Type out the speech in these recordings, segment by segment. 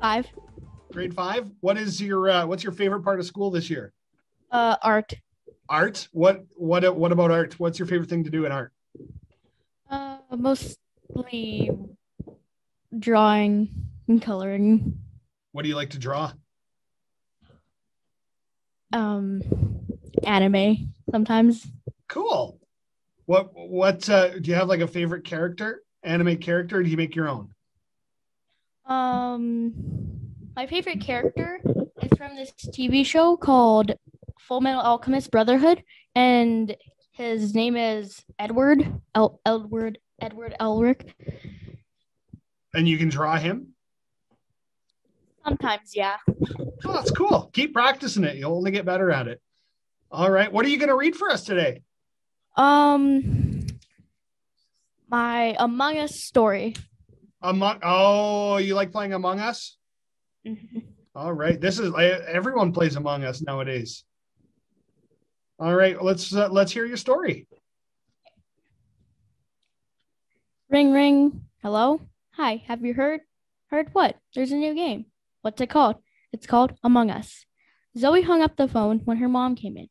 5. Grade 5. What's your favorite part of school this year? Art. Art. What about art? What's your favorite thing to do in art? Mostly drawing and coloring. What do you like to draw? Anime sometimes. Cool. What do you have, like a favorite character, anime character, or do you make your own? My favorite character is from this TV show called Full Metal Alchemist Brotherhood, and his name is Edward Elric. And you can draw him? Sometimes, yeah. Oh, that's cool. Keep practicing it. You'll only get better at it. All right. What are you going to read for us today? My Among Us story. You like playing Among Us? Mm-hmm. All right. Everyone plays Among Us nowadays. All right. Let's hear your story. Ring, ring. Hello? Hi. Have you heard? Heard what? There's a new game. What's it called? It's called Among Us. Zoe hung up the phone when her mom came in.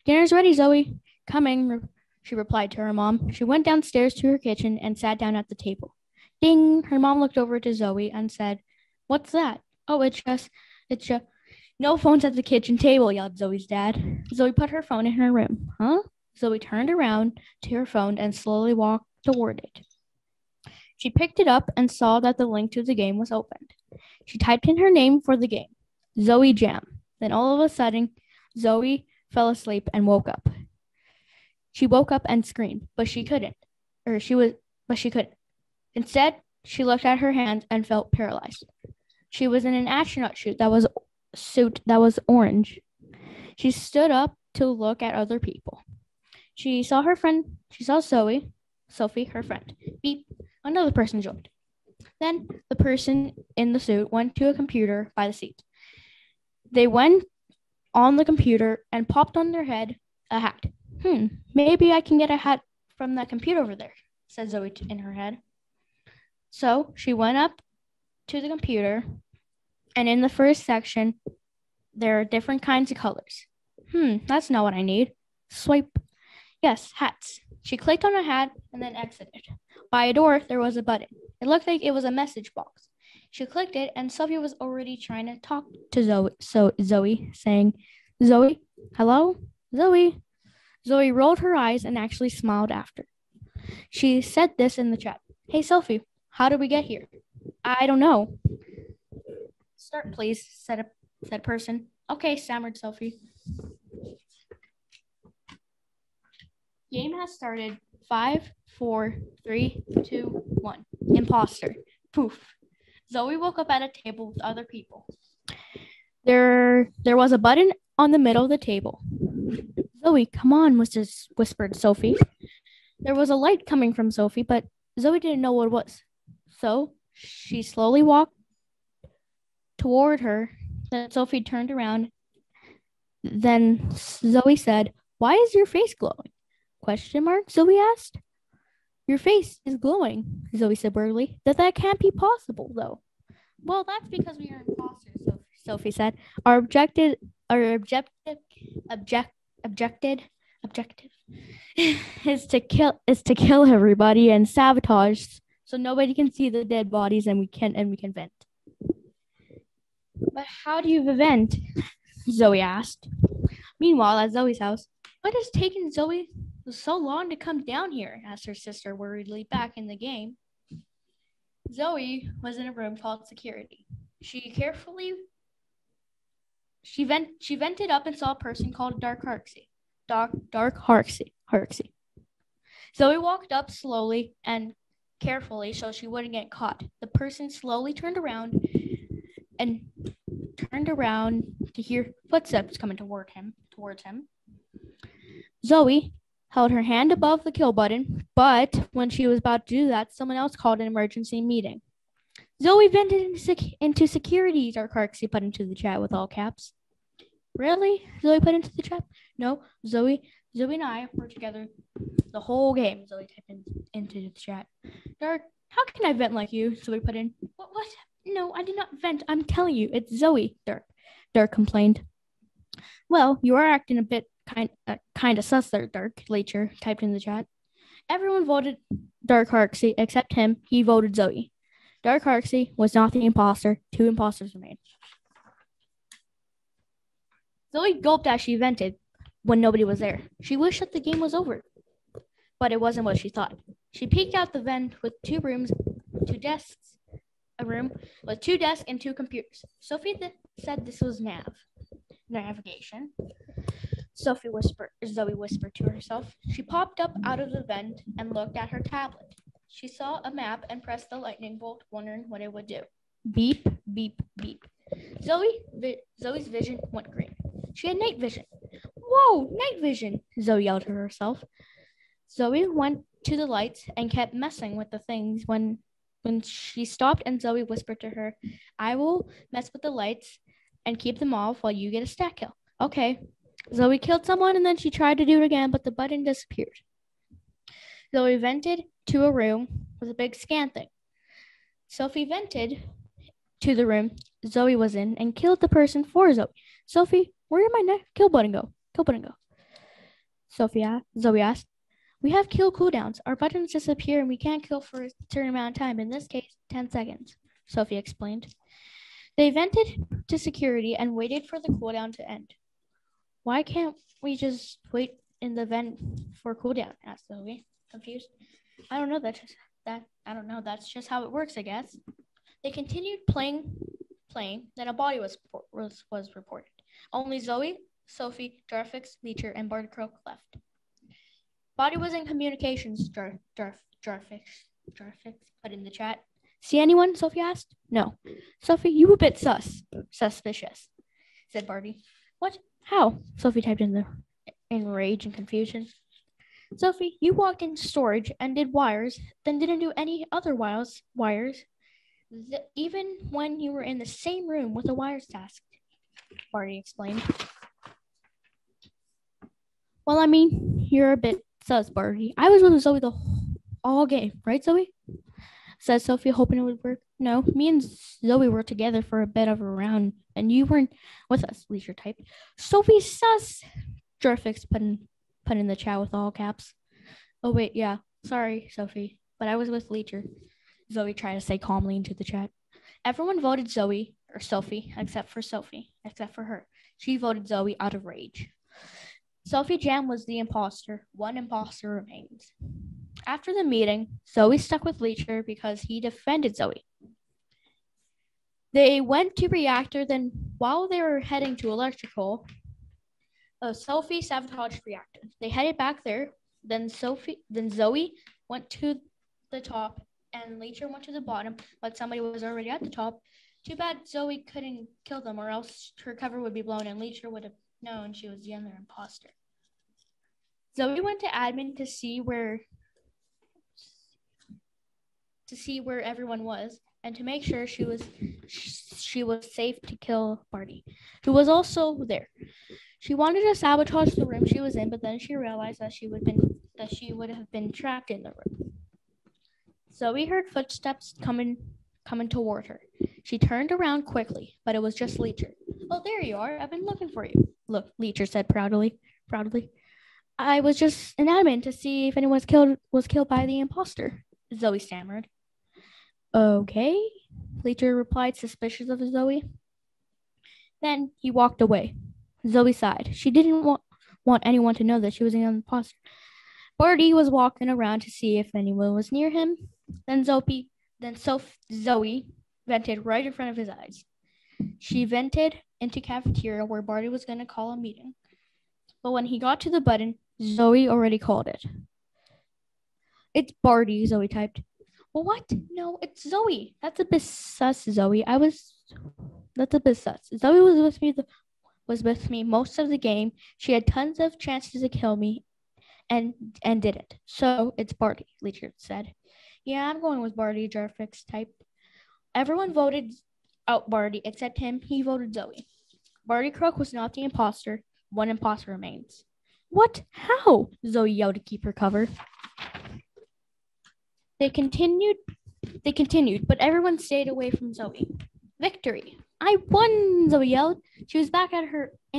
Dinner's ready, Zoe. Coming, she replied to her mom. She went downstairs to her kitchen and sat down at the table. Ding! Her mom looked over to Zoe and said, "What's that?" "Oh, it's just, no phones at the kitchen table," yelled Zoe's dad. Zoe put her phone in her room. Huh? Zoe turned around to her phone and slowly walked toward it. She picked it up and saw that the link to the game was opened. She typed in her name for the game, Zoe Jam. Then all of a sudden, Zoe fell asleep and woke up. She woke up and screamed, but she couldn't. Instead, she looked at her hands and felt paralyzed. She was in an astronaut suit that was orange. She stood up to look at other people. She saw Sophie, her friend. Beep, another person joined. Then the person in the suit went to a computer by the seat. They went on the computer and popped on their head a hat. Maybe I can get a hat from that computer over there, said Zoe in her head. So she went up to the computer, and in the first section, there are different kinds of colors. That's not what I need. Swipe. Yes, hats. She clicked on a hat and then exited. By a door, there was a button. It looked like it was a message box. She clicked it, and Sophie was already trying to talk to Zoe. So Zoe saying, "Zoe, hello? Zoe." Zoe rolled her eyes and actually smiled after. She said this in the chat. "Hey, Sophie, how did we get here?" "I don't know." "Start, please," said person. "Okay," stammered Sophie. Game has started. 5, 4, 3, 2, 1. Imposter. Poof. Zoe woke up at a table with other people. There was a button on the middle of the table. "Zoe, come on," whispered Sophie. There was a light coming from Sophie, but Zoe didn't know what it was. So she slowly walked toward her. Then Sophie turned around. Then Zoe said, "Why is your face glowing?" Question mark? Zoe asked. "Your face is glowing," Zoe said brutally. That can't be possible, though. "Well, that's because we are imposters," Sophie said. Our objective is to kill everybody and sabotage so nobody can see the dead bodies and we can vent. "But how do you vent?" Zoe asked. Meanwhile, at Zoe's house, "What has taken Zoe so long to come down here?" asked her sister worriedly back in the game. Zoe was in a room called security. She vented up and saw a person called Dark Harksey. Zoe walked up slowly and carefully so she wouldn't get caught. The person slowly turned around to hear footsteps coming towards him. Zoe held her hand above the kill button, but when she was about to do that, someone else called an emergency meeting. "Zoe vented into security," Dark Harksey put into the chat with all caps. "Really?" Zoe put into the chat. "No, Zoe and I were together the whole game," Zoe typed into the chat. "Dark, how can I vent like you?" Zoe put in. What? No, I did not vent. I'm telling you, it's Zoe, Dirk complained. Well, you are acting a bit kind of sus there, Dirk, Leecher typed in the chat. Everyone voted Dark Harksey except him. He voted Zoe. Dark Harksey was not the imposter. 2 imposters remained. Zoe gulped as she vented when nobody was there. She wished that the game was over, but it wasn't what she thought. She peeked out the vent with 2 rooms, 2 desks, a room with 2 desks and 2 computers. Sophie said this was navigation. Zoe whispered to herself. She popped up out of the vent and looked at her tablet. She saw a map and pressed the lightning bolt, wondering what it would do. Beep, beep, beep. Zoe's vision went green. She had night vision. Whoa, night vision, Zoe yelled to herself. Zoe went to the lights and kept messing with the things. When she stopped and Zoe whispered to her, I will mess with the lights and keep them off while you get a stat kill. Okay. Zoe killed someone and then she tried to do it again, but the button disappeared. Zoe vented to a room with a big scan thing. Sophie vented to the room Zoe was in and killed the person for Zoe. Sophie, where did my kill button go? Zoe asked. We have kill cooldowns. Our buttons disappear and we can't kill for a certain amount of time. In this case, 10 seconds, Sophie explained. They vented to security and waited for the cooldown to end. Why can't we just wait in the vent for cooldown? Asked Zoe, confused. I don't know. I don't know. That's just how it works, I guess. They continued playing. Then a body was reported. Only Zoe, Sophie, Jarfix, Leecher, and Barty Croak left. Body was in communications. Jarfix put in the chat. See anyone? Sophie asked. No. Sophie, you a bit suspicious, said Barty. What? How? Sophie typed in rage and confusion. Sophie, you walked into storage and did wires, then didn't do any other wires, even when you were in the same room with the wires task, Barty explained. Well, I mean, you're a bit sus, Barty. I was with Zoe the all game, right, Zoe? Said Sophie, hoping it would work. No, me and Zoe were together for a bit of a round, and you weren't with us, Leisure typed. Sophie sus, Jarfix put in the chat with all caps. Oh, wait, yeah. Sorry, Sophie, but I was with Leecher. Zoe tried to say calmly into the chat. Everyone voted Sophie, except for her. She voted Zoe out of rage. Sophie Jam was the imposter. 1 imposter remains. After the meeting, Zoe stuck with Leecher because he defended Zoe. They went to reactor, then while they were heading to electrical, Sophie sabotaged reactor. They headed back there. Then Zoe went to the top and Leecher went to the bottom, but somebody was already at the top. Too bad Zoe couldn't kill them, or else her cover would be blown and Leecher would have known she was the other imposter. Zoe went to admin to see where everyone was and to make sure she was safe to kill Barty, who was also there. She wanted to sabotage the room she was in, but then she realized that she would have been trapped in the room. Zoe heard footsteps coming toward her. She turned around quickly, but it was just Leecher. Oh, there you are. I've been looking for you. Look, Leecher said proudly. I was just an admin to see if anyone was killed by the imposter, Zoe stammered. Okay, Leecher replied, suspicious of Zoe. Then he walked away. Zoe sighed. She didn't want anyone to know that she was an imposter. Barty was walking around to see if anyone was near him. Then Zoe vented right in front of his eyes. She vented into cafeteria where Barty was going to call a meeting. But when he got to the button, Zoe already called it. It's Barty, Zoe typed. Well, what? No, it's Zoe. That's a bit sus, Zoe. That's a bit sus. Zoe was with me most of the game. She had tons of chances to kill me and didn't. So it's Barty, Leecher said. Yeah, I'm going with Barty, Jarfix typed. Everyone voted out Barty except him. He voted Zoe. Barty Croak was not the imposter. 1 imposter remains. What? How? Zoe yelled to keep her cover. They continued They continued, but everyone stayed away from Zoe. Victory! I won, Zoe yelled. She was back in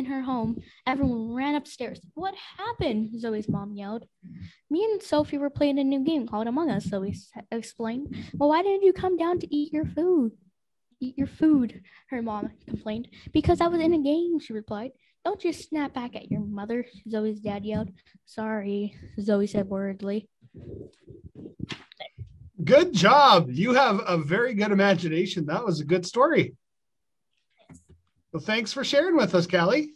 her home. Everyone ran upstairs. What happened? Zoe's mom yelled. Me and Sophie were playing a new game called Among Us, Zoe explained. Well, why didn't you come down to eat your food? Eat your food, her mom complained. Because I was in a game, she replied. Don't just snap back at your mother, Zoe's dad yelled. Sorry, Zoe said worriedly. Good job. You have a very good imagination. That was a good story. Well, thanks for sharing with us, Calli.